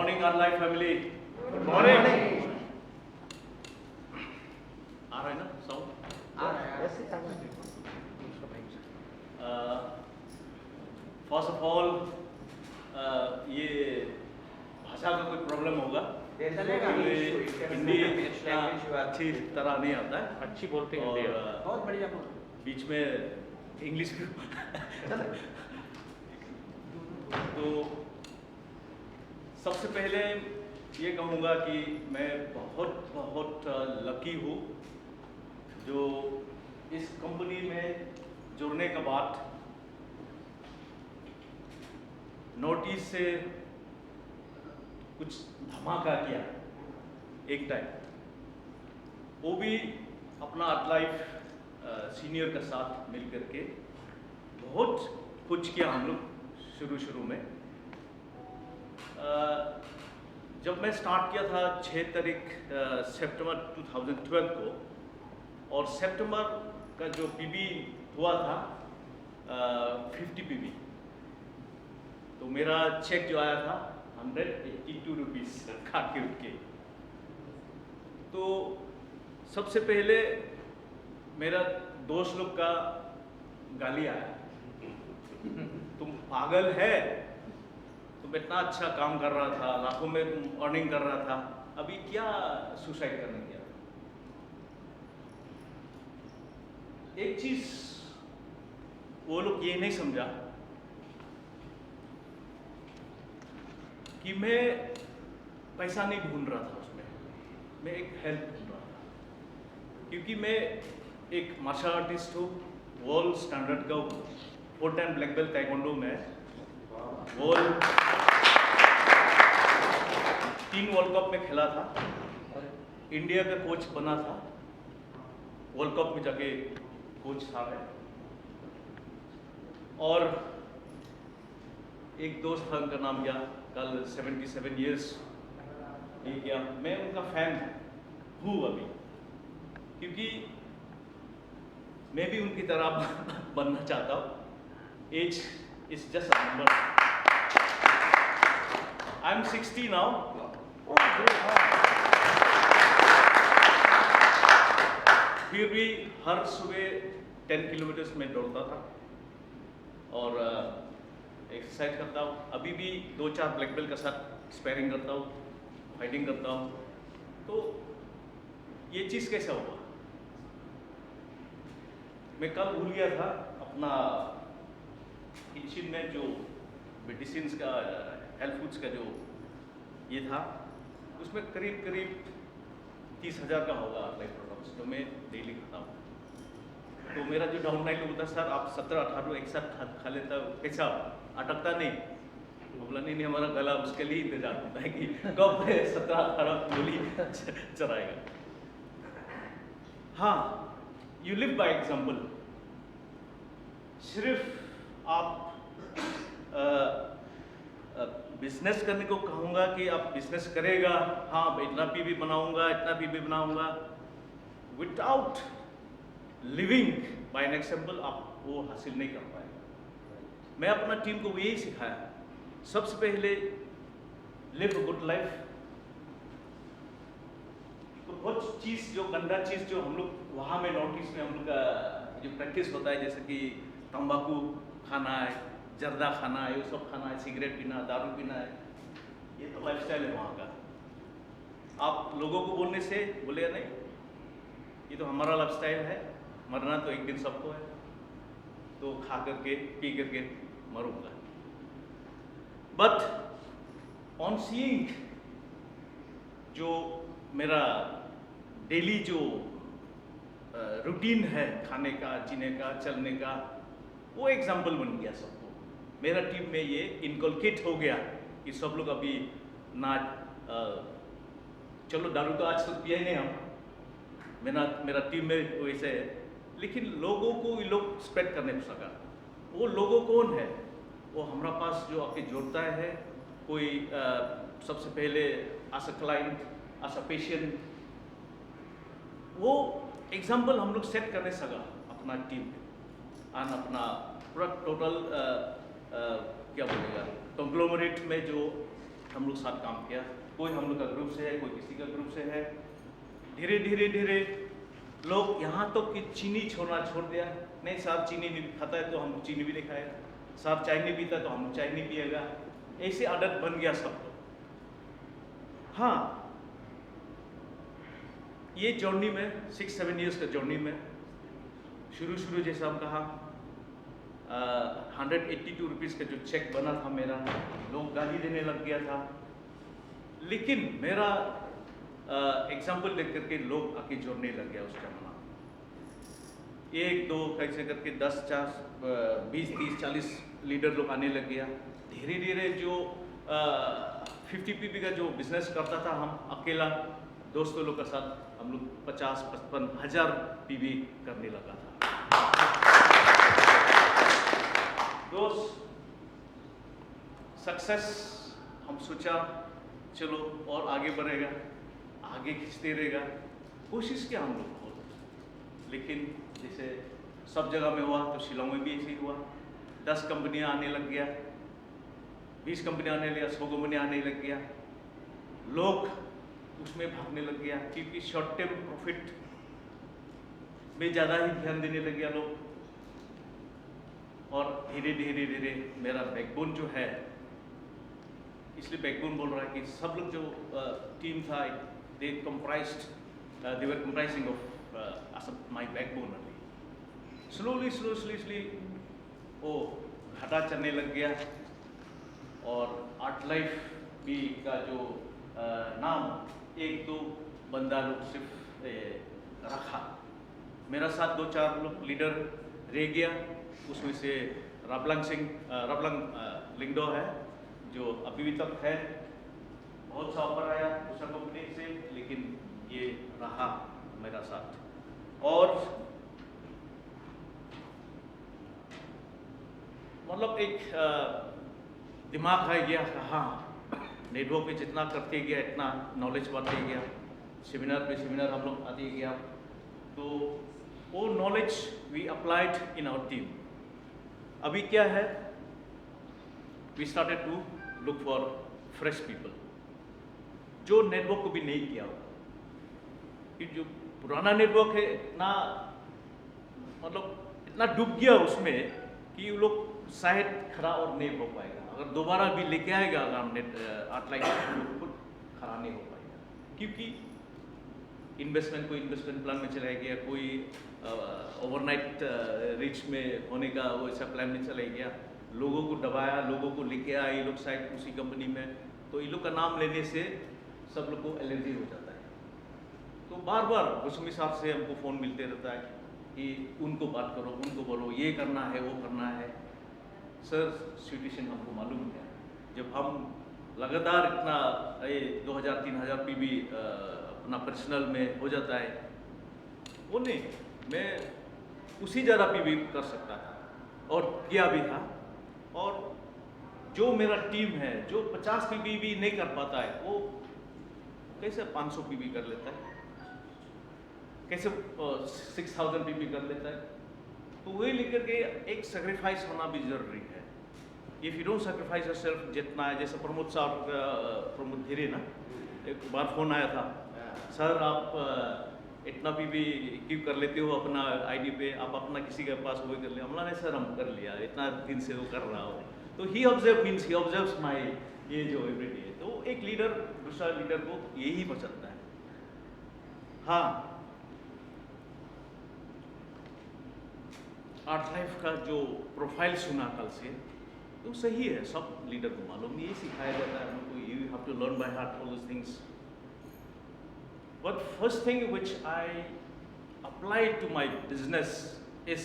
morning, Online family. Good morning. आ रहा है ना साउंड? फर्स्ट ऑफ ऑल ये भाषा का कोई प्रॉब्लम होगा, हिंदी अच्छी तरह नहीं आता है, अच्छी बोलते हैं और हिंदी। बहुत बढ़िया बोल। बीच में इंग्लिश भी तो सबसे पहले ये कहूँगा कि मैं बहुत बहुत लकी हूँ जो इस कंपनी में जुड़ने के बाद नोटिस से कुछ धमाका किया एक टाइम, वो भी अपना लाइफ सीनियर के साथ मिल करके बहुत कुछ किया हम लोग शुरू में। जब मैं स्टार्ट किया था 6 तारीख सितंबर 2012 को, और सितंबर का जो पीबी हुआ था 50 पीबी, तो मेरा चेक जो आया था 182 रुपीज़ खा के उठ के। तो सबसे पहले मेरा दोस्त लोग का गाली आया, तुम पागल है, तुम इतना अच्छा काम कर रहा था, लाखों में तुम अर्निंग कर रहा था, अभी क्या सुसाइड करने गया। एक चीज वो लोग ये नहीं समझा कि मैं पैसा नहीं ढूंढ रहा था उसमें, मैं एक हेल्प ढूंढ रहा था, क्योंकि मैं एक मार्शल आर्टिस्ट हूँ, वर्ल्ड स्टैंडर्ड का 4 टाइम ब्लैक बेल्ट ताइक्वांडो में, वर्ल्ड 3 वर्ल्ड कप में खेला था, इंडिया का कोच बना था, वर्ल्ड कप में जाके कोच था मैं। और एक दोस्त था, उनका नाम क्या कल 77 इयर्स ये किया, मैं उनका फैन हूँ अभी, क्योंकि मैं भी उनकी तरह बनना चाहता हूँ। Age is just a number. I am 60 now. फिर भी हर सुबह 10 किलोमीटर्स में दौड़ता था और एक्सरसाइज करता हूँ। अभी भी 2-4 ब्लैक बेल्ट के साथ स्पैरिंग करता हूँ, फाइटिंग करता हूँ। तो ये चीज़ कैसा हुआ, मैं कल भूल गया था अपना किचन में जो मेडिसिन का, हेल्थ फूड्स का जो ये था, उसमें करीब 30,000 का होगा लाइफ प्रोडक्ट्स, तो मैं डेली खाता हूँ। तो मेरा जो डाउन लाइन होता है, सर आप 17-18 एक साथ खा लेता कैसा, अटकता नहीं? बोला नहीं, हमारा गला उसके लिए इंतजार होता है कि कब 17-18 गोली चलाएगा। हाँ, यू लिव बाय एग्जाम्पल। सिर्फ आप बिजनेस करने को कहूँगा कि आप बिजनेस करेगा, हाँ इतना पीबी बनाऊंगा, इतना पीबी बनाऊंगा, without living by an example आप वो हासिल नहीं कर पाएगा। मैं अपना टीम को यही सिखाया, सबसे पहले लिव अ गुड लाइफ। तो बहुत चीज़ जो गंदा चीज़ जो हम लोग वहाँ में नोटिस में हम लोग का जो प्रैक्टिस होता है, जैसे कि तंबाकू खाना है, जर्दा खाना है, ये सब खाना है, सिगरेट पीना, दारू पीना है, ये तो लाइफस्टाइल है वहाँ का। आप लोगों को बोलने से बोलेगा नहीं, ये तो हमारा लाइफस्टाइल है, मरना तो एक दिन सबको है, तो खा करके पी करके मरूंगा। बट ऑन सीइंग जो मेरा डेली जो रूटीन है खाने का, जीने का, चलने का, वो एग्जाम्पल बन गया सबको। मेरा टीम में ये इनकलकेट हो गया कि सब लोग अभी ना चलो दारू तो आज तक पिया ही नहीं हम, मेरा टीम में वैसे है, लेकिन लोगों को ये लोग स्प्रेड करने को सका। वो लोगों कौन है, वो हमारा पास जो आके जोड़ता है, कोई सबसे पहले as a client, as a patient, वो एग्जाम्पल हम लोग सेट करने सका अपना टीम और अपना पूरा टोटल क्या बोलेगा कंग्लोमरेट में जो हम लोग साथ काम किया। कोई हम लोग का ग्रुप से है, कोई किसी का ग्रुप से है। धीरे धीरे लोग यहाँ तो कि चीनी छोड़ना छोड़ दिया। नहीं साहब चीनी नहीं खाता है तो हम चीनी भी नहीं खाएगा, साहब चाय नहीं पीता तो हम चाय नहीं पिएगा, ऐसी आदत बन गया सबको। हाँ, ये जर्नी में 6-7 इयर्स का जर्नी में शुरू जैसा हम कहा 182 रुपीज़ का जो चेक बना था मेरा, लोग गाली देने लग गया था। लेकिन मेरा एग्जाम्पल देख करके लोग आके जोड़ने लग गया उस जमाना। 1-2 कैसे करके 10, 20, 30, 40 लीडर लोग आने लग गया। धीरे धीरे जो 50 पीपी का जो बिजनेस करता था हम अकेला दोस्तों लोग के साथ, हम लोग 50-55 हज़ार पीवी करने लगा था। दोस्त सक्सेस हम सोचा चलो और आगे बढ़ेगा, आगे खींचते रहेगा, कोशिश किया हम लोग बहुत। लेकिन जैसे सब जगह में हुआ तो शिलोंग में भी ऐसे ही हुआ। 10 कंपनियां आने लग गया, 20 कंपनियां आने लगा, 100 कंपनियां आने लग गया। लोग उसमें भागने लग गया क्योंकि शॉर्ट टर्म प्रॉफिट में ज़्यादा ही ध्यान देने लग गया लोग। और धीरे धीरे मेरा बैकबोन जो है, इसलिए बैकबोन बोल रहा है कि सब लोग जो टीम था they were comprising of my backbone. Slowly वो घाटा चलने लग गया। और आर्ट लाइफ भी का जो नाम 1-2 बंदा लोग सिर्फ रखा, मेरा साथ 2-4 लोग लीडर रह गया। उसमें से रबलंग लिंगडो है जो अभी भी तक है। बहुत सा ऑफर आया दूसरा कंपनी से, लेकिन ये रहा मेरा साथ। और मतलब एक दिमाग आ गया, हाँ नेटवर्क पे जितना करते गया इतना नॉलेज बढ़ते गया। सेमिनार पे सेमिनार हम लोग आते गया, तो वो knowledge we applied in our team. अभी क्या है, we started to look for fresh people जो नेटवर्क को भी नहीं किया होगा। कि जो पुराना नेटवर्क है इतना मतलब इतना डूब गया उसमें कि वो लोग शायद खड़ा और नहीं हो पाएगा। अगर दोबारा भी लेके आएगा अगर हमने आर्ट लाइफ खुद खड़ा नहीं हो पाएगा, क्योंकि कोई इन्वेस्टमेंट प्लान में चला गया, कोई ओवरनाइट रिच में होने का वो ऐसा प्लान में चला गया। लोगों को दबाया, लोगों को लेके आए ये लोग शायद उसी कंपनी में, तो ये लोग का नाम लेने से सब लोग को एलर्जी हो जाता है। तो बार बार गोस्वामी साहब से हमको फ़ोन मिलते रहता है कि उनको बात करो, उनको बोलो, ये करना है वो करना है। सर सिचुएशन हमको मालूम है, जब हम लगातार इतना 2000-3000 पीवी अपना पर्सनल में हो जाता है, वो नहीं, मैं उसी ज़्यादा पीवी कर सकता था और किया भी था। और जो मेरा टीम है जो 50 पीवी भी नहीं कर पाता है, वो कैसे 500 पीवी कर लेता है, कैसे 6000 पीवी कर लेता है। तो वही लेकर के एक सेक्रीफाइस होना भी जरूरी है। If you don't sacrifice yourself, जितना है जैसे प्रमोद धीरे ना, एक बार फोन आया था, सर आप इतना भी क्यों कर लेते हो अपना आईडी पे, आप अपना किसी के पास वही कर लिया। हमला नहीं सर, हम कर लिया, इतना दिन से वो कर रहा हो। तो ही ऑब्जर्व्स माई ये जो एवरीडे। तो एक लीडर दूसरा लीडर को यही पसंद है। हाँ, आर्ट लाइफ का जो प्रोफाइल सुना कल से, तो सही है, सब लीडर को मालूम, ये सिखाया जाता है हमको, you have to learn by heart all those things. But first thing which I apply to my business is,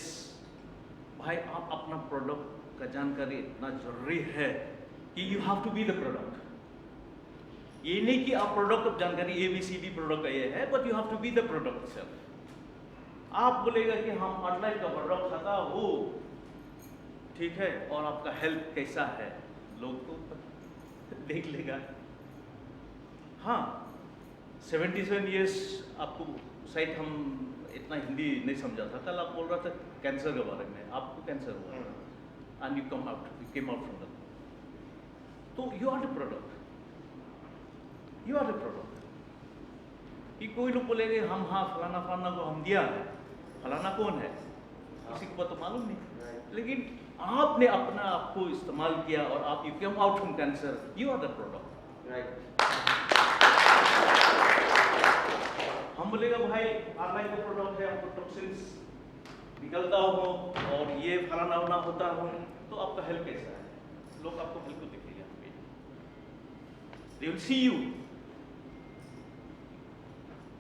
भाई आप अपना प्रोडक्ट का जानकारी इतना जरूरी है कि you have to be the product. ये नहीं कि आप प्रोडक्ट ऑफ जानकारी ABCD प्रोडक्ट का ये है, but you have to be the product self. आप बोलेगा कि हम आर्ट लाइफ का प्रोडक्ट खाता वो ठीक है, और आपका हेल्थ कैसा है, लोग तो देख लेगा। हाँ, 77 इयर्स आपको शायद हम इतना हिंदी नहीं समझा था। कल आप बोल रहा था कैंसर के बारे में, आपको कैंसर हुआ and you came out from that. तो you are the product. You are the product. कि कोई लोग बोलेंगे हम हाँ फलाना फलाना को हम दिया है, फलाना कौन है किसी को तो मालूम नहीं, लेकिन आपने अपना आपको इस्तेमाल किया और आप you came out from cancer, you are the product, right. हम बोलेगा भाई ऑनलाइन का प्रोडक्ट है, आपको टॉक्सिन्स निकलता हो और ये फलाना होना होता हो, तो आपका हेल्थ कैसा है? लोग आपको हेल्थ को देखेगा, दे विल सी यू।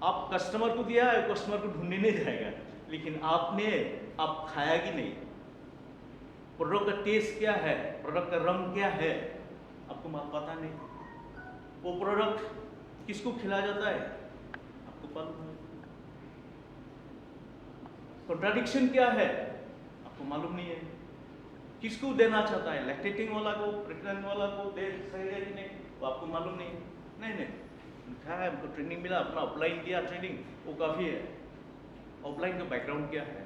आप कस्टमर को दिया है, कस्टमर को ढूंढने नहीं जाएगा, लेकिन आपने आप खाया कि नहीं, प्रोडक्ट का टेस्ट क्या है, प्रोडक्ट का रंग क्या है, आपको पता नहीं। वो प्रोडक्ट किसको खिलाया जाता है आपको मालूम है। कॉन्ट्राडिक्शन क्या है आपको मालूम नहीं है। किसको देना चाहता है, लैक्टेटिंग वाला को, प्रेग्नेंट वाला को दे सकेगा कि नहीं, वो आपको मालूम नहीं। नहीं क्या है, हमको ट्रेनिंग मिला, अपना ऑफलाइन दिया ट्रेनिंग, वो काफ़ी है। ऑफलाइन का बैकग्राउंड क्या है,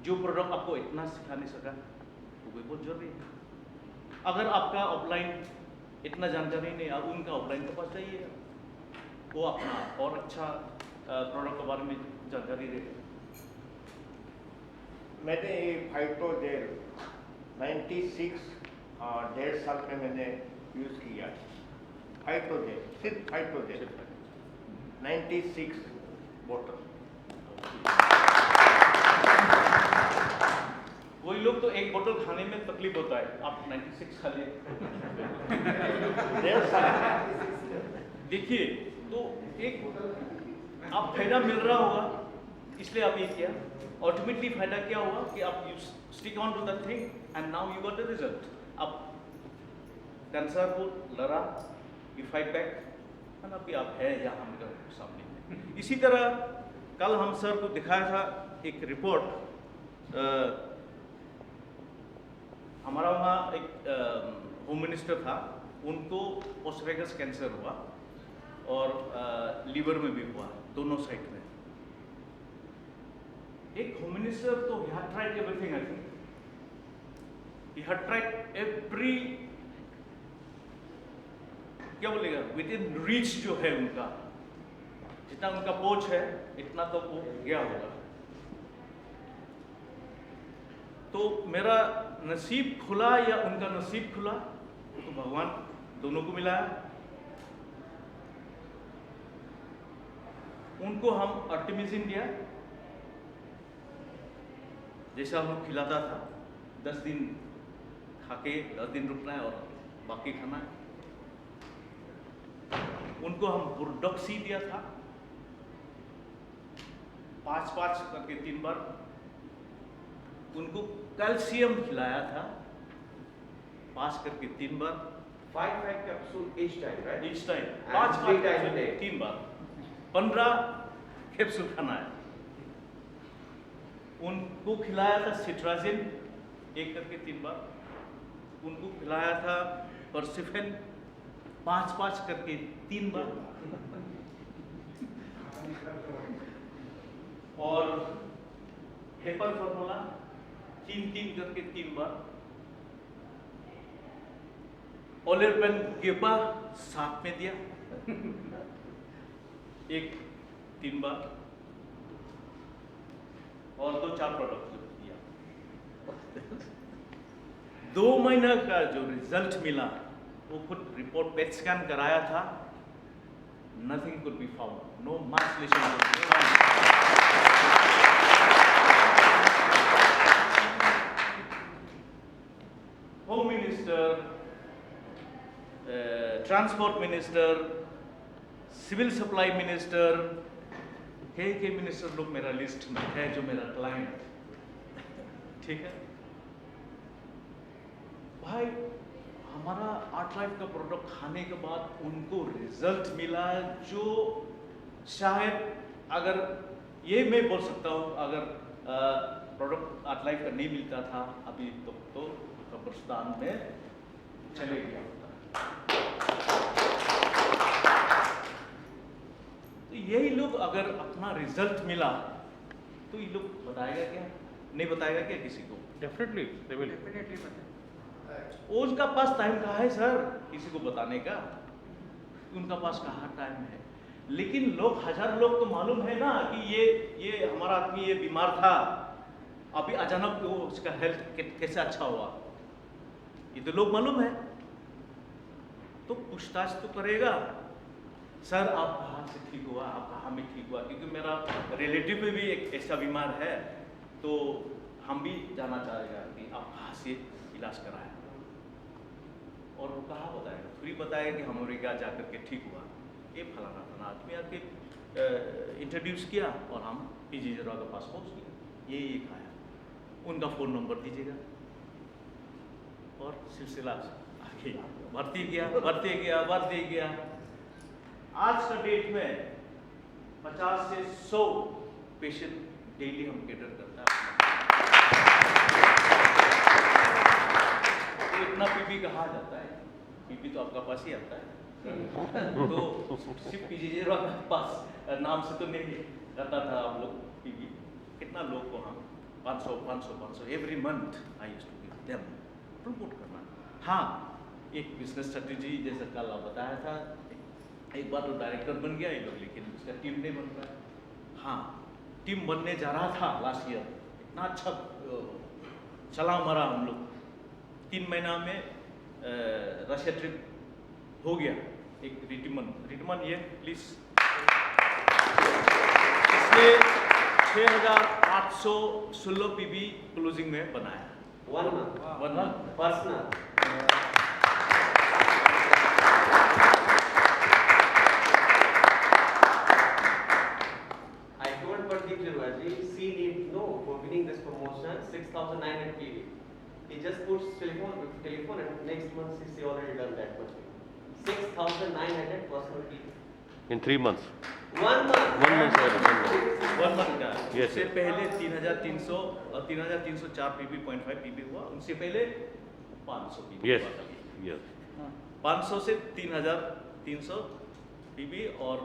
जो प्रोडक्ट आपको इतना सिखा नहीं सका वो भी बहुत जरूरी है। अगर आपका ऑफलाइन इतना जानकारी नहीं, आप उनका ऑफलाइन के पास जाइए, वो अपना और अच्छा प्रोडक्ट के बारे में जानकारी दे। मैंने ये फाइटोजेल 96 1.5 साल में मैंने यूज़ किया। फाइटोजेल, सिर्फ फाइटोजेल 96 बोतल। कोई लोग तो एक बोतल खाने में तकलीफ होता है, आप 96 खा ले। 1.5 साल देखिए, तो एक आप फायदा मिल रहा होगा इसलिए आप ये किया। अल्टीमेटली फायदा क्या हुआ कि आप you stick on to the thing and now you got the result. आप कैंसर को लड़ा, यू फाइट बैक, है ना, अभी आप है यहाँ मेरे सामने। इसी तरह कल हम सर को दिखाया था एक रिपोर्ट, हमारा वहाँ एक होम मिनिस्टर था, उनको ओसफेगस कैंसर हुआ और लीवर में भी हुआ, दोनों साइड में। एक होम मिनिस्टर तो he had tried everything, I think he had tried every, क्या बोलेगा, विद इन रीच जो है उनका, जितना उनका पहुंच है इतना तो वो गया होगा। तो मेरा नसीब खुला या उनका नसीब खुला, तो भगवान दोनों को मिलाया। उनको हम आर्टेमिसिन दिया, जैसा हम खिलाता था, 10 दिन खाके 10 दिन रुकना है और बाकी खाना है। उनको हम बुरडॉक्सी दिया था 5-5 करके 3 बार। उनको कैल्शियम खिलाया था 5 करके 3 बार। 5 capsule each time, right? Each time 5 And 3 times a capsule day. 3 bar, 15 capsule खाना है। उनको खिलाया था सिट्राजिन 1 करके 3 बार। उनको खिलाया था पर्सिफेन 5-5 करके 3 बार। और हेपर फॉर्मूला 3-3 करके 3 बार। ओलेरपेन गेबा साथ में दिया 1-3 बार, और 2-4 प्रोडक्ट दिया। 2 महीना का जो रिजल्ट मिला, वो खुद रिपोर्ट पेट स्कैन कराया था, nothing could be found, no mass lesion could be found. Home minister, transport minister, civil supply minister, के मिनिस्टर लोग मेरा लिस्ट में है जो मेरा क्लाइंट, ठीक है भाई। हमारा आर्ट लाइफ का प्रोडक्ट खाने के बाद उनको रिजल्ट मिला, जो शायद अगर ये मैं बोल सकता हूँ, अगर प्रोडक्ट आर्ट लाइफ का नहीं मिलता था अभी तो कब्रिस्तान में चले गया होता। तो यही लोग अगर अपना रिजल्ट मिला तो ये लोग बताएगा क्या, नहीं बताएगा क्या किसी को? Definitely they will. उनका पास टाइम कहाँ है सर किसी को बताने का? उनका पास कहाँ टाइम है। लेकिन लोग, हजार लोग तो मालूम है ना कि ये हमारा आदमी ये बीमार था, अभी अचानक वो उसका हेल्थ कैसे अच्छा हुआ, ये तो लोग मालूम है। तो पूछताछ तो करेगा, सर आप कहाँ से ठीक हुआ, आप कहाँ में ठीक हुआ, क्योंकि मेरा रिलेटिव में भी एक ऐसा बीमार है, तो हम भी जानना चाहेगा कि आप कहाँ से इलाज कराया। और वो कहाँ बताएगा, फ्री बताएगा कि हम अमेरिका जाकर के ठीक हुआ। ये फलाना फलाना आदमी आके इंट्रोड्यूस किया और हम पीजी जरा के पास पहुँच गए, ये खाया, उनका फ़ोन नंबर दीजिएगा और सिलसिला आगे बढ़ते गया। आज का डेट में 50 से 100 पेशेंट डेली हम केटर करता है। तो इतना पीपी कहाँ जाता है, पीपी तो आपका पास ही आता है। तो सिर्फ पीजी पास नाम से तो नहीं रहता था आप लोग पीपी। कितना लोग को हम 500 every month I used to give them, promote करना। हाँ, एक बिजनेस स्ट्रेटेजी जैसा कल आप बताया था, एक बार तो डायरेक्टर बन गया ये लोग, लेकिन उसका टीम नहीं बन रहा है। हाँ, टीम बनने जा रहा था लास्ट ईयर, इतना अच्छा चला हमारा, हम लोग 3 महीना में रशिया ट्रिप हो गया। एक रिटमन ये प्लीज, इसने 6,816 पीबी क्लोजिंग में बनाया। 1 month personal। I told Pradeep Jirwaji, she needs for winning this promotion 6,900 PV. He just puts telephone and next month she already done that much. 6,900 personal PV. In 3 months. 1 month. 1 month, sorry, 1 month. 1 month का। Yes, उससे sir. पहले 3,300 और 3,304 PB 0.5 PB हुआ, उनसे पहले 500 PB Yes, हुआ था। yes. 500 से 3,300 पीबी और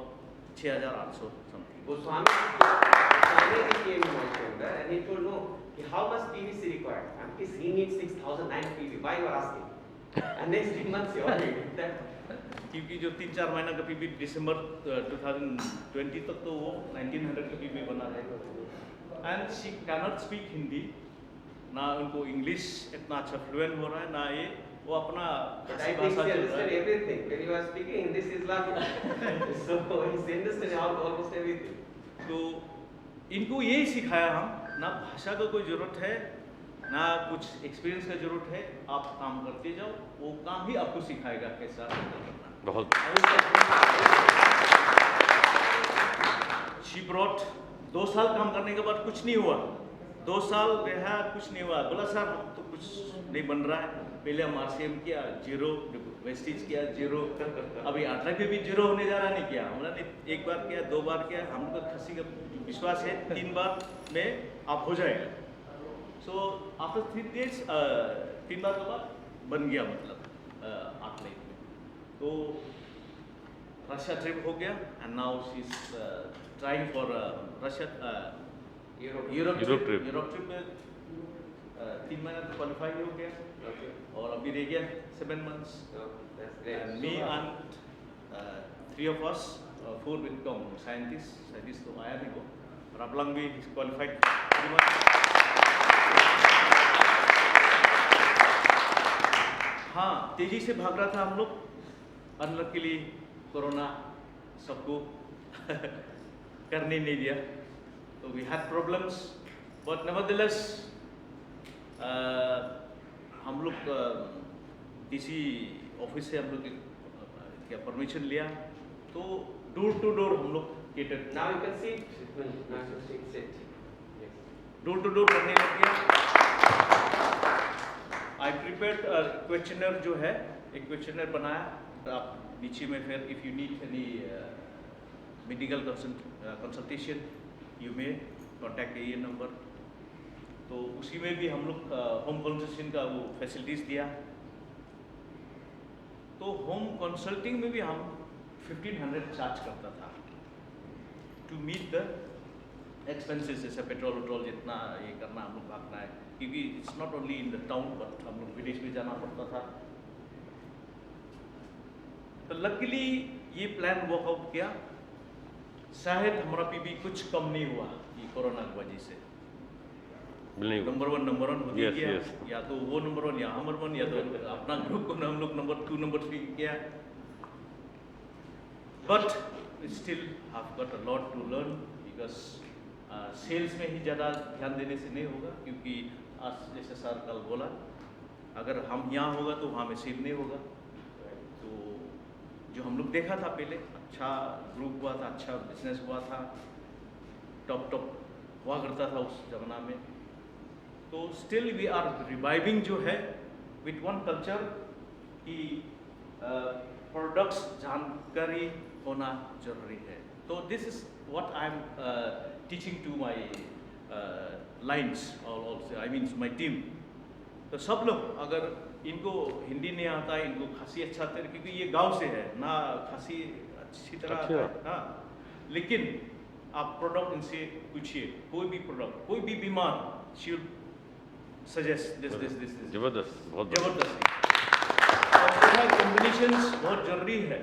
6,800 something. Goswami came in my shoulder and he told how much PVC required. And he needs 6,900 PV. Why you are asking? And next 3 months you already did that. क्योंकि जो 3-4 महीना का PB दिसंबर 2020 तक तो वो 1900 का पीबी बना है। And she cannot speak Hindi, ना उनको इंग्लिश इतना अच्छा फ्लुएंट हो रहा है, ना ये वो अपना But खासी I think भाषा she चल रहा understood है। everything. When you are speaking English, is laughing. So he understood almost everything. तो इनको यही सिखाया हम, ना भाषा का कोई ज़रूरत है, ना कुछ एक्सपीरियंस का ज़रूरत है, आप काम करते जाओ, वो काम ही आपको सिखाएगा कैसा करना। बहुत शी ब्रॉट 2 साल काम करने के बाद कुछ नहीं हुआ, 2 साल रहा कुछ नहीं हुआ, बोला सर हम तो कुछ नहीं बन रहा है। पहले हम RCM किया 0, वेस्टिज किया 0, अभी आटा के भी 0 होने जा रहा, नहीं किया हमने, 1 बार किया 2 बार किया, हमको खसी का विश्वास है 3 बार में आप हो जाएगा। सो आफ्टर 3 days 3 बार के बाद बन गया, मतलब 8 लाइन में। तो रशिया ट्रिप हो गया and now she is trying for Russia Europe trip में 3 महीना तो क्वालिफाई हो गया। Okay. और अभी रह गया 7 months। Oh, that's great. And me and 3 of us, 4 become scientists तो आया नहीं वो, राबलंग भी क्वालिफाइड 3 months। हाँ, तेजी से भाग रहा था हम लोग, अनलकीली कोरोना सबको करने नहीं दिया, तो we had problems, but nevertheless हम लोग DC ऑफिस से हम लोग क्या परमिशन लिया, तो डोर टू डोर हम लोग cater, Now you can see it. Now you can see it. Yes. Door to door करने लग गया। आई प्रिपेयर्ड क्वेश्चनर जो है, एक क्वेश्चनर बनाया, आप नीचे में फिर if you need any medical consultation you may contact ये नंबर। तो उसी में भी हम लोग होम कंसल्टेशन का वो फैसिलिटीज़ दिया। तो होम कंसल्टिंग में भी हम 1500 चार्ज करता था टू मीट द एक्सपेंसेस, जैसे पेट्रोल वेट्रोल जितना ये करना, हम लोग भागना है, क्योंकि it's not only in the town but हम लोग विलेज में जाना पड़ता था। तो लकीली ये प्लान वर्कआउट किया, शायद हमारा पीबी कुछ कम नहीं हुआ ये कोरोना की वजह से। नहीं नंबर वन होती Yes, गया, yes. या तो वो नंबर वन या नंबर वन, या तो अपना ग्रुप को हम लोग नंबर 2 नंबर 3 किया। But still have got a lot to learn because sales में ही ज़्यादा ध्यान देने से नहीं होगा, क्योंकि आज जैसे सर कल बोला, अगर हम यहाँ होगा तो वहाँ में सेल नहीं होगा। तो जो हम लोग देखा था पहले, अच्छा ग्रुप हुआ था, अच्छा बिजनेस हुआ था, टॉप हुआ करता था उस जमाना में। तो स्टिल वी आर रिवाइविंग जो है विथ वन कल्चर कि प्रोडक्ट्स जानकारी होना जरूरी है। तो this is what I am teaching to my lines और आई मीन्स माय टीम। तो सब लोग, अगर इनको हिंदी नहीं आता है, इनको खांसी अच्छा आता है, क्योंकि ये गांव से है ना, खांसी अच्छी तरह आता है, हाँ, लेकिन आप प्रोडक्ट इनसे पूछिए, कोई भी प्रोडक्ट, कोई भी बीमार, शी विल सजेस्ट दिस। जबरदस्त, बहुत जबरदस्ती। और देखा कॉम्बिनेशंस बहुत जरूरी है।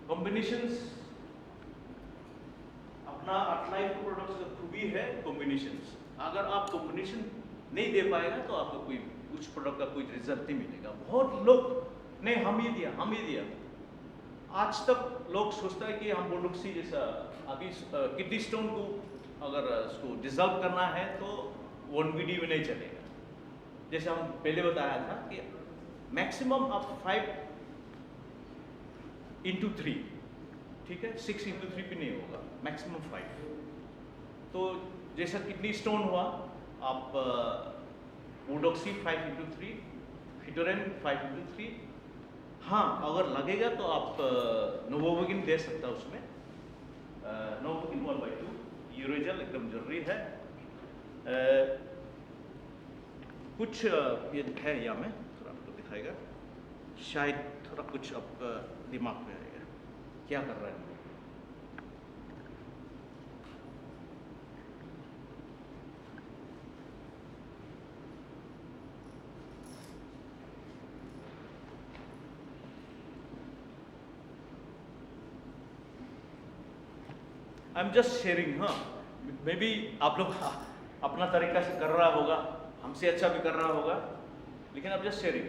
कॉम्बिनेशंस अपना लाइफ प्रोडक्ट्स का खूबी है कॉम्बिनेशंस। अगर आप कॉम्बिनेशन नहीं दे पाएगा तो आपको कोई कुछ प्रोडक्ट का कोई रिजल्ट नहीं मिलेगा। बहुत लोग ने हम ही दिया। आज तक लोग सोचता है कि हम बोडोक्सी जैसा, अभी किडनी स्टोन को अगर उसको डिजॉल्व करना है तो 1 वीडियो में नहीं चलेगा। जैसे हम पहले बताया था कि मैक्सिमम आप 5 into 3, ठीक है, 6 into 3 भी नहीं होगा, मैक्सिमम 5। तो जैसा किडनी स्टोन हुआ, आप बोडोक्सी 5 into 3, फिटोरेन 5 into 3। हाँ, अगर लगेगा तो आप नोवोवेगिन दे सकता उसमें, नोवोवेगिन 1/2, यूरोजेल एकदम जरूरी है। कुछ ये है यहाँ में, थोड़ा आपको दिखाएगा, शायद थोड़ा कुछ आपका दिमाग में आएगा क्या कर रहा है। I am just sharing. हाँ, मे बी आप लोग अपना तरीका से कर रहा होगा, हमसे अच्छा भी कर रहा होगा, लेकिन आप just sharing.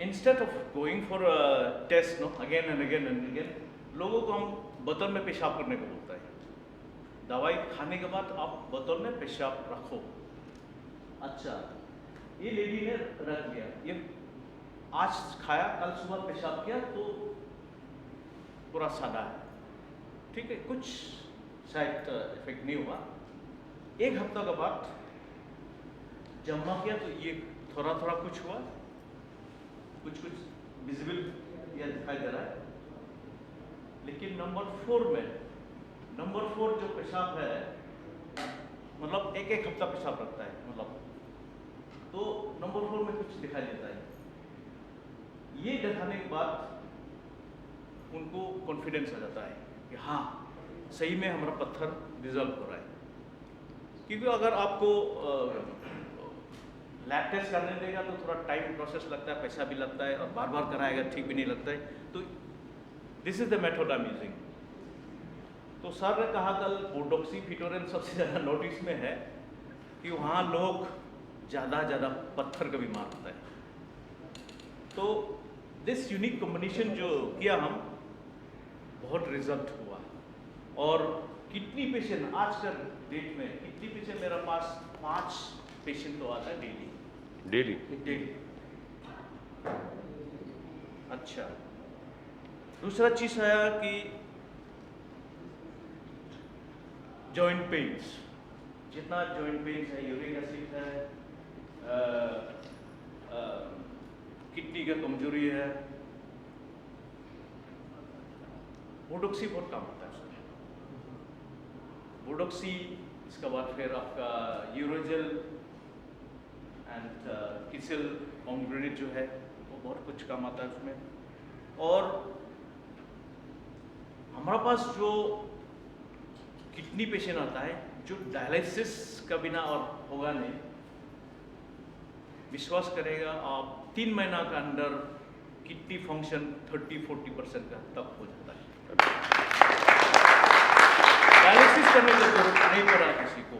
Instead of going for test no again and again, लोगों को हम बोतल में पेशाब करने को बोलता है। दवाई खाने के बाद आप बोतल में पेशाब रखो। अच्छा, ये लेडी ने रख लिया, ये आज खाया, कल सुबह पेशाब किया, तो पूरा सादा है, ठीक है, कुछ साइड इफेक्ट नहीं हुआ। 1 हफ्ता के बाद जमा किया तो ये थोड़ा कुछ हुआ, कुछ विजिबल या दिखाई दे रहा है। लेकिन नंबर 4 जो पेशाब है, मतलब एक हफ्ता पेशाब रखता है, मतलब, तो नंबर 4 में कुछ दिखाई देता है। ये दिखाने के बाद उनको कॉन्फिडेंस आ जाता है कि हाँ, सही में हमारा पत्थर डिजॉल्व हो रहा है। क्योंकि अगर आपको लैब टेस्ट करने देगा तो थोड़ा टाइम प्रोसेस लगता है, पैसा भी लगता है, और बार कराएगा ठीक भी नहीं लगता है। तो this is the method I am using. तो सर ने कहा कल बोडोक्सी फिटोरेन सबसे ज़्यादा नोटिस में है कि वहाँ लोग ज़्यादा पत्थर का बीमार होता है। तो दिस यूनिक कॉम्बिनेशन जो किया हम, बहुत रिजल्ट हुआ। और किडनी पेशेंट आज का डेट में, किडनी पेशेंट मेरा पास 5 पेशेंट तो आता है डेली। अच्छा, दूसरा चीज आया कि जॉइंट पेन्स, जितना जॉइंट पेन्स है, यूरिक एसिड है, किडनी का कमजोरी है, बोडोक्सी बहुत काम होता है उसमें। बोडोक्सी, इसके बाद फिर आपका यूरोजेल एंड किसिल कॉन्ग्रेनेट जो है, वो बहुत कुछ काम आता है उसमें। और हमारा पास जो किडनी पेशेंट आता है, जो डायलिसिस का बिना और होगा नहीं, विश्वास करेगा आप, 3 महीना के अंदर किडनी फंक्शन 30-40% का तक हो जाता है। डायलिसिस करने की जरूरत नहीं पड़ा किसी को।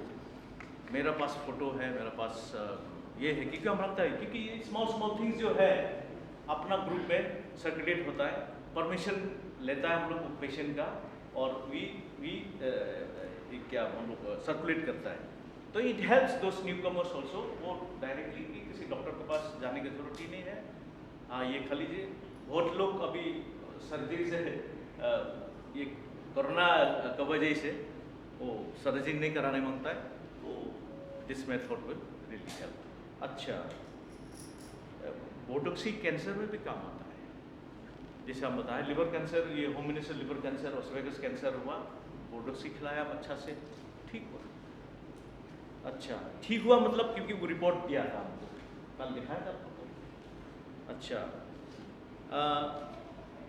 मेरा पास फोटो है, मेरा पास ये है, क्योंकि हम रखता है, क्योंकि ये स्मॉल थिंग्स जो है अपना ग्रुप में सर्कुलेट होता है, परमिशन लेता है हम लोग पेशेंट का, और वी क्या हम लोग सर्कुलेट करता है। तो it helps those new commerce also. वो डायरेक्टली किसी डॉक्टर के पास जाने की जरूरत ही नहीं है। हाँ, ये खा लीजिए। बहुत लोग अभी सर्जरी से ये कोरोना की वजह से वो सर्जरी नहीं कराने मांगता है, तो this method will really help. अच्छा, बोटॉक्सी कैंसर में भी काम आता है। जैसे हम बताएं, लिवर कैंसर, ये होमिनिसल लिवर कैंसर, ओस्वेगस कैंसर हुआ, बोटॉक्सी खिलाया अच्छा से ठीक हुआ। अच्छा, ठीक हुआ मतलब क्योंकि वो रिपोर्ट दिया था हमको, कल दिखाया था आपको। अच्छा,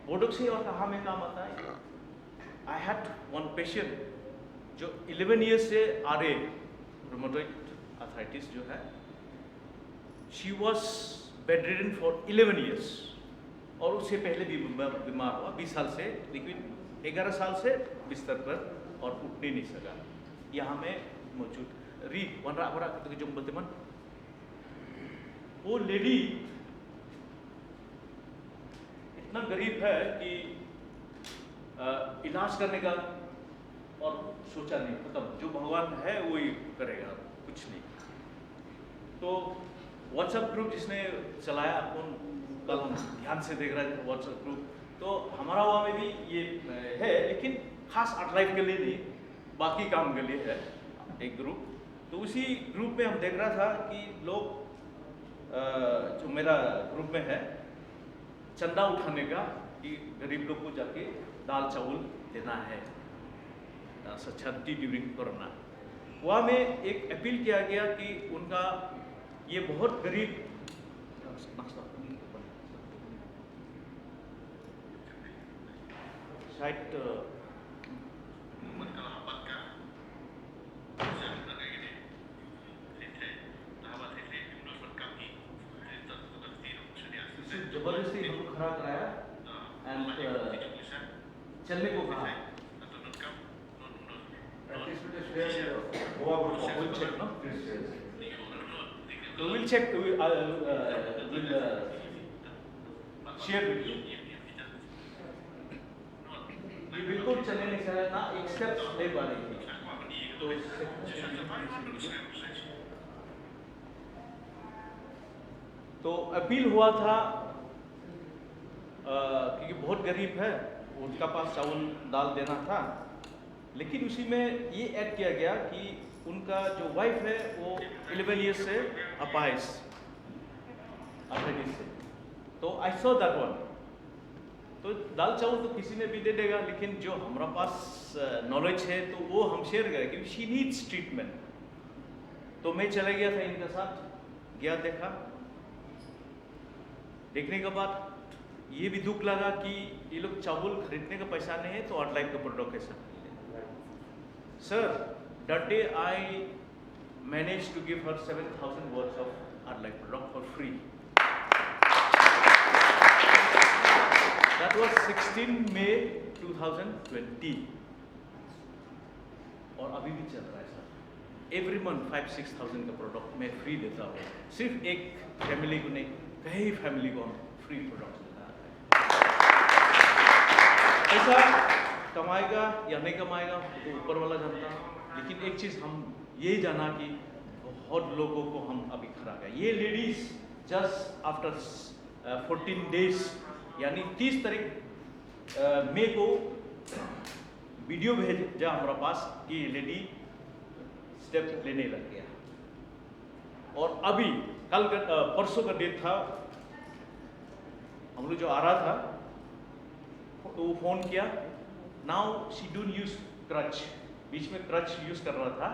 बोटॉक्सी और कहाँ में काम आता है? आई हैड वन पेशेंट जो 11 ईयर्स से RA रूमेटॉइड आर्थराइटिस जो है, she was bedridden for 11 years, और उससे पहले भी बीमार हुआ 20 साल से, लेकिन 11 साल से बिस्तर पर और उठ नहीं सका। यहाँ में मौजूद री वनरा जो बोलते मन, वो लेडी इतना गरीब है कि इलाज करने का और सोचा नहीं, मतलब जो भगवान है वही करेगा, कुछ नहीं। तो व्हाट्सएप ग्रुप जिसने चलाया, अपन कल हम ध्यान से देख रहे थे व्हाट्सएप ग्रुप, तो हमारा वहाँ में भी ये है, लेकिन खास आर्ट के लिए नहीं, बाकी काम के लिए है एक ग्रुप। तो उसी ग्रुप में हम देख रहा था कि लोग जो मेरा ग्रुप में है, चंदा उठाने का, कि गरीब लोग को जाके दाल चावल देना है, सच्चाई ड्यूरिंग कोरोना। वहाँ में एक अपील किया गया कि उनका ये बहुत गरीब शायद जबरदस्ती हमको खड़ा कराया एंड चलने को कहा। तो will check, will share with you. ये बिल्कुल चलने नहीं चाह रहा ना, एक स्टेप ले पा रही थी, तो अपील हुआ था क्योंकि बहुत गरीब है, उनका पास चावल दाल देना था, लेकिन उसी में ये ऐड किया गया कि उनका जो वाइफ है वो 11 ईयर्स से अपाहिज से। तो आई सॉ दैट वन। तो दाल चावल तो किसी ने भी दे देगा, लेकिन जो हमारा पास नॉलेज है तो वो हम शेयर करें, क्योंकि शी नीड्स ट्रीटमेंट। तो मैं चला गया था इनके साथ, गया देखा, देखने के बाद ये भी दुख लगा कि ये लोग चावल खरीदने का पैसा नहीं है, तो आर्ट का प्रोडक्ट कैसा खरीदे। Sir, that day I managed to give her 7,000 worth of Artlife product for free. That was 16 May 2020. और अभी भी चल रहा है सर। एवरी मंथ 5-6,000 का प्रोडक्ट मैं फ्री देता हूँ, सिर्फ एक फैमिली को नहीं, कई फैमिली को हम फ्री प्रोडक्ट देता है। पैसा कमाएगा या नहीं कमाएगा तो ऊपर वाला जानता, लेकिन एक चीज़ हम यही जाना कि बहुत लोगों को हम अभी खरा गए। ये लेडीज जस्ट आफ्टर 14 डेज, यानी 30 तारीख मई को वीडियो भेजा हमारा पास कि लेडी स्टेप लेने लग गया, और अभी कल परसों का डेट था, हम लोग जो आ रहा था तो वो फोन किया, now she don't use crutch, बीच में क्रच यूज कर रहा था,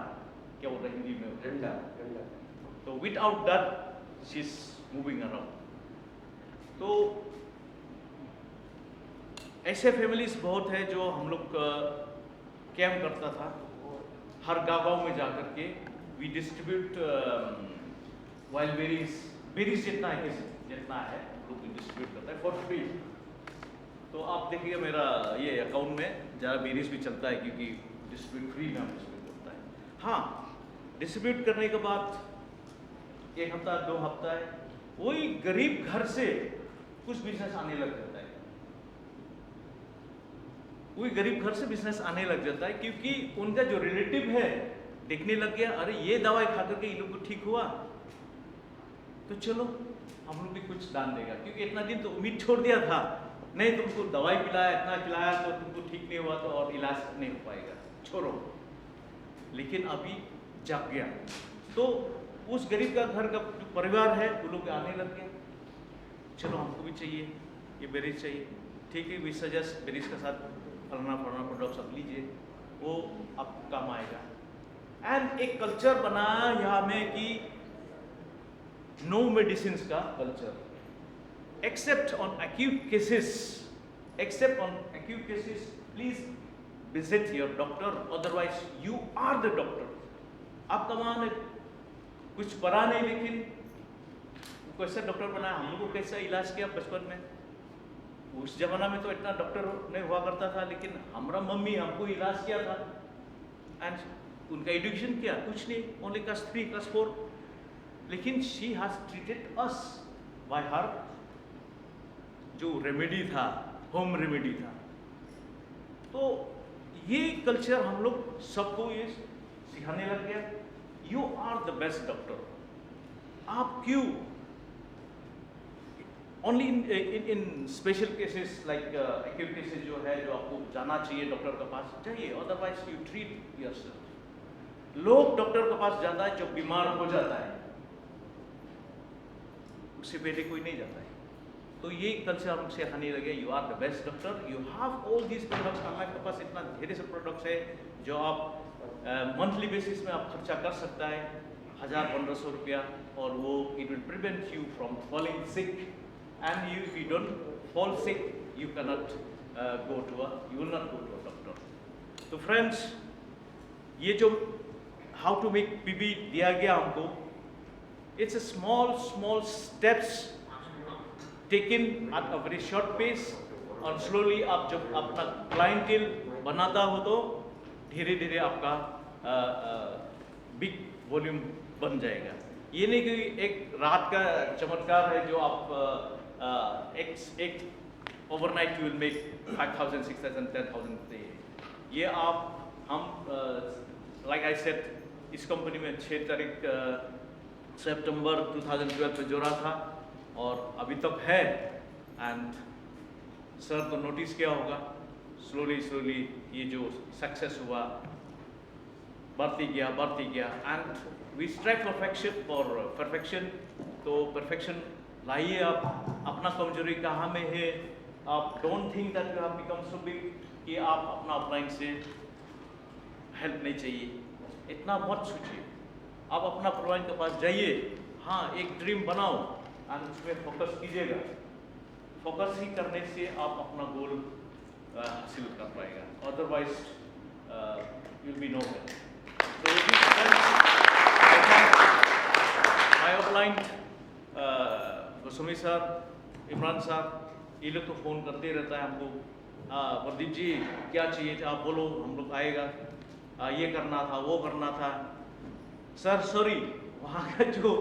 क्या बोल रहा है हिंदी में, डंडा, तो without that she is moving around. तो ऐसे फैमिलीज बहुत है जो हम लोग कैम्प करता था, हर गाँव में जाकर के वी डिस्ट्रीब्यूट वाइल्ड बेरीज जितना है लोग डिस्ट्रीब्यूट करता है फॉर फ्री। तो आप देखिएगा मेरा ये अकाउंट में ज़रा बेरिस भी चलता है क्योंकि डिस्ट्रीब्यूट फ्री में हम डिस्ट्रीब्यूट करता है। हाँ, डिस्ट्रीब्यूट करने के बाद 1 हफ्ता 2 हफ्ता है, वही गरीब घर से कुछ बिजनेस आने लग जाता है, वही गरीब घर से बिजनेस आने लग जाता है क्योंकि उनका जो रिलेटिव है देखने लग गया, अरे ये दवाई खा करके इन लोग को ठीक हुआ तो चलो हम लोग भी कुछ दान देगा, क्योंकि इतना दिन तो उम्मीद छोड़ दिया था, नहीं तुमको दवाई पिलाया इतना पिलाया तो तुमको ठीक नहीं हुआ तो और इलाज नहीं हो पाएगा, छोड़ो। लेकिन अभी जाग गया तो उस गरीब का घर का जो परिवार है वो लोग आने लग गया, चलो हमको भी चाहिए ये बेरीज चाहिए, ठीक है, वी सजेस्ट बेरीज के साथ फलाना फलाना प्रोडक्ट्स आप लीजिए, वो आपको काम आएगा। एंड एक कल्चर बना यहाँ में कि नो मेडिसिन का culture, except on acute cases please visit your doctor, otherwise you are the doctor. आपका वहाँ ने कुछ पढ़ा नहीं लेकिन कैसा डॉक्टर बनाया, हम लोग को कैसा इलाज किया बचपन में, उस जमाना में तो इतना डॉक्टर नहीं हुआ करता था, लेकिन हमारा मम्मी हमको इलाज किया था। एंड उनका एजुकेशन क्या, कुछ नहीं, ओनली क्लास 3 क्लास 4, लेकिन she has treated us bye हर जो रेमेडी था, होम रेमेडी था। तो ये कल्चर हम लोग सबको ये सिखाने लग गया, you are the best doctor. आप क्यों only in special cases like acute cases जो है, जो आपको जाना चाहिए डॉक्टर के पास जाइए, अदरवाइज यू ट्रीट योरसेल्फ। लोग डॉक्टर के पास जाता है जब बीमार हो जाता है, उससे पहले कोई नहीं जाता है। तो ये कल्चर हम सिखाने लगे, you are the best doctor, you have all these products, हमारे पास इतना ढेर से प्रोडक्ट्स है जो आप मंथली बेसिस में आप खर्चा कर सकता है 1000-1500 रुपया, और वो it will prevent you from falling sick, and you if you don't fall sick you can not you will not go to a doctor. तो फ्रेंड्स, ये जो हाउ टू मेक पीबी दिया गया हमको, it's a small steps taken at a very short pace, और slowly आप जब अपना क्लाइंटेल बनाता हो तो धीरे धीरे आपका बिग वॉल्यूम बन जाएगा। ये नहीं कि एक रात का चमत्कार है जो आप एक ओवरनाइट यू विल मेक 5000, 6000, 10,000 ये हम लाइक आई सेड, इस कंपनी में 6 तारीख सितंबर 2012 में जोड़ा था और अभी तक है। एंड सर तो नोटिस किया होगा, स्लोली ये जो सक्सेस हुआ बढ़ती गया, and we strive for perfection. तो परफेक्शन लाइए आप, अपना कमजोरी कहाँ में है, आप don't think that you have become so big कि आप अपना अपलाइन से हेल्प नहीं चाहिए, इतना मत सोचिए। आप अपना प्रोवाइड के पास जाइए, हाँ एक ड्रीम बनाओ एंड उसमें फोकस कीजिएगा। फोकस ही करने से आप अपना गोल हासिल कर पाएगा, otherwise you will be nowhere. So my outline, Goswami sir, Imran साहब, ये लोग तो फ़ोन करते रहता है हमको, प्रदीप जी क्या चाहिए था, आप बोलो हम लोग आएगा, ये करना था वो करना था। सर सॉरी, वहाँ का जो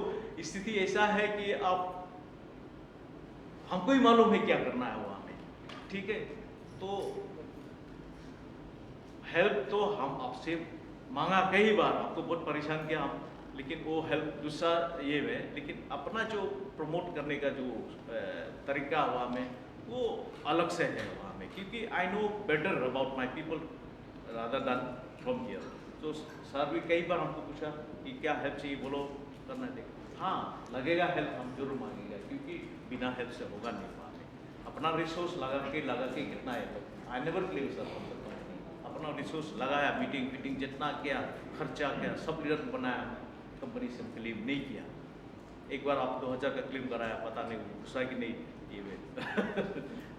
स्थिति ऐसा है कि आप हमको ही मालूम है क्या करना है वहाँ में, ठीक है। तो हेल्प तो हम आपसे मांगा कई बार, आपको बहुत परेशान किया हम, लेकिन वो हेल्प दूसरा ये में, लेकिन अपना जो प्रमोट करने का जो तरीका वहाँ में वो अलग से है वहाँ में, क्योंकि I know better about my people rather than from here. तो सर भी कई बार हमको पूछा कि क्या हेल्प चाहिए, बोलो करना है। हाँ लगेगा हेल्प, हम जरूर मांगेगा, क्योंकि बिना हेल्प से होगा नहीं वहाँ में। अपना रिसोर्स लगा के कितना है, आई नेवर क्लेम सर, अपना रिसोर्स लगाया, मीटिंग फिटिंग जितना किया, खर्चा किया, सब रिटर्न बनाया, कंपनी से क्लेम नहीं किया। एक बार आप 2000 का क्लेम कराया, पता नहीं गुस्सा कि नहीं ये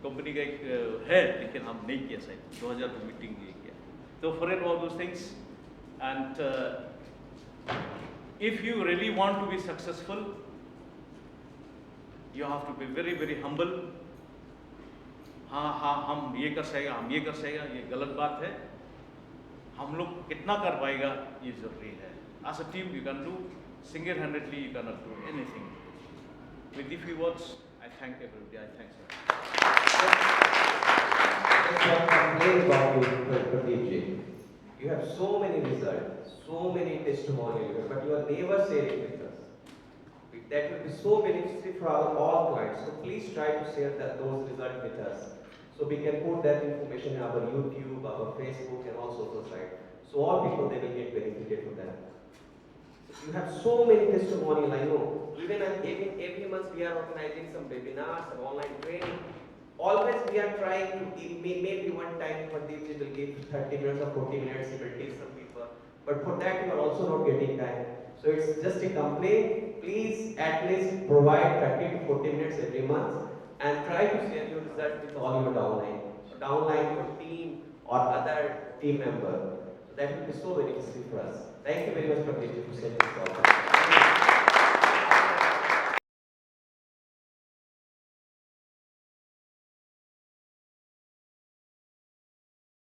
कंपनी का एक है, लेकिन हम नहीं किया शायद 2000 को मीटिंग ये किया। तो forget all those things, and if you really want to be successful, You have to be very, very humble. हाँ हम ये कर सकेगा, हम ये कर सकेगा, ये गलत बात है. हम लोग कितना कर पाएगा ये जरूरी है. As a team you can do, single-handedly you cannot do anything. With the few words, I thank everybody. I thank sir. You have so many results, so many testimonials, but you are never sharing with us. That will be so beneficial for our all clients. So please try to share those results with us, so we can put that information in our YouTube, our Facebook, and all social sites. So all people they will get benefited from that. You have so many testimonials. I know. Even every month we are organizing some webinars, some online training. Always we are trying to give, maybe one time for this we will give 30 minutes or 40 minutes, we will teach some people. But for that you are also not getting time. So it's just a complaint. Please at least provide 30 to 40 minutes every month and try to share your results with all your downline, your team or other team member. So that will be so beneficial for us. Thank you very much, Pradeep, for sharing this.